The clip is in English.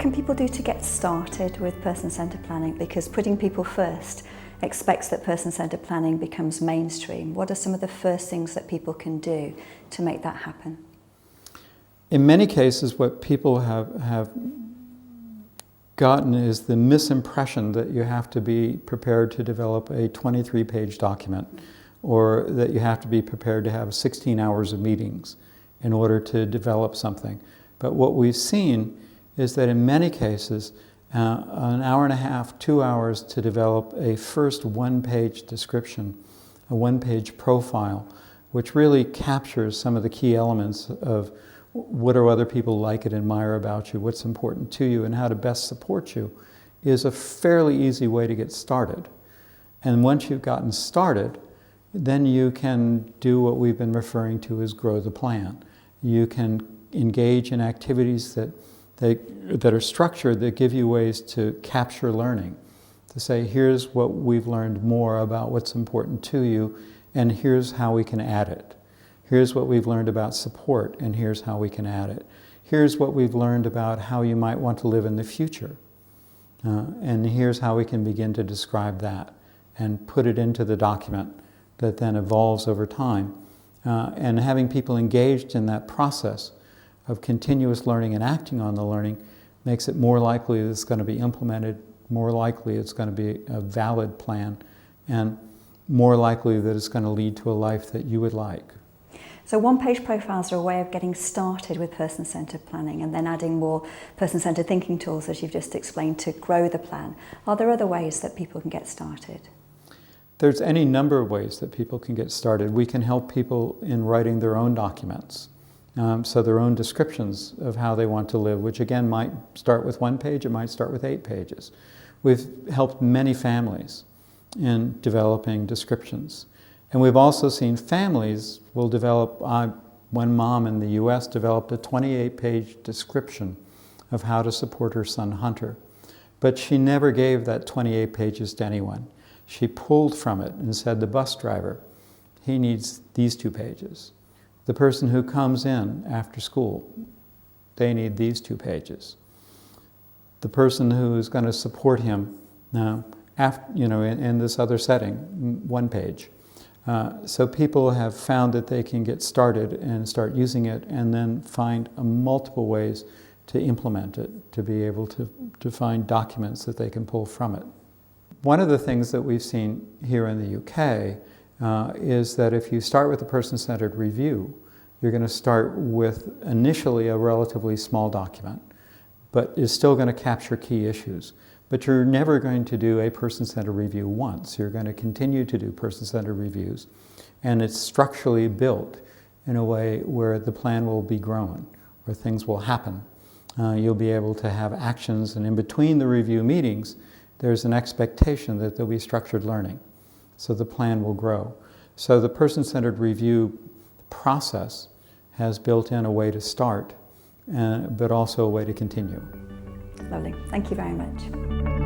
can people do to get started with person-centred planning? Because putting people first expects that person-centred planning becomes mainstream. What are some of the first things that people can do to make that happen? In many cases, what people have gotten is the misimpression that you have to be prepared to develop a 23-page document, or that you have to be prepared to have 16 hours of meetings in order to develop something. But what we've seen is that in many cases, an hour and a half, 2 hours to develop a first one-page description, a one-page profile, which really captures some of the key elements of what do other people like and admire about you, what's important to you, and how to best support you, is a fairly easy way to get started. And once you've gotten started, then you can do what we've been referring to as grow the plan. You can engage in activities that are structured, that give you ways to capture learning, to say, here's what we've learned more about what's important to you, and here's how we can add it. Here's what we've learned about support, and here's how we can add it. Here's what we've learned about how you might want to live in the future, and here's how we can begin to describe that and put it into the document that then evolves over time. And having people engaged in that process of continuous learning and acting on the learning makes it more likely that it's going to be implemented, more likely it's going to be a valid plan, and more likely that it's going to lead to a life that you would like. So one-page profiles are a way of getting started with person-centred planning, and then adding more person-centred thinking tools, as you've just explained, to grow the plan. Are there other ways that people can get started? There's any number of ways that people can get started. We can help people in writing their own documents, so their own descriptions of how they want to live, which again might start with 1 page, it might start with 8 pages. We've helped many families in developing descriptions. And we've also seen families will develop, one mom in the US developed a 28-page description of how to support her son Hunter. But she never gave that 28 pages to anyone. She pulled from it and said, the bus driver, he needs these 2 pages. The person who comes in after school, they need these 2 pages. The person who's going to support him in this other setting, 1 page. So people have found that they can get started and start using it, and then find multiple ways to implement it, to be able to find documents that they can pull from it. One of the things that we've seen here in the UK is that if you start with a person-centered review, you're going to start with initially a relatively small document, but is still going to capture key issues. But you're never going to do a person-centered review once. You're going to continue to do person-centered reviews, and it's structurally built in a way where the plan will be grown, where things will happen. You'll be able to have actions, and in between the review meetings, there's an expectation that there'll be structured learning, so the plan will grow. So the person-centered review process has built in a way to start, but also a way to continue. Lovely. Thank you very much.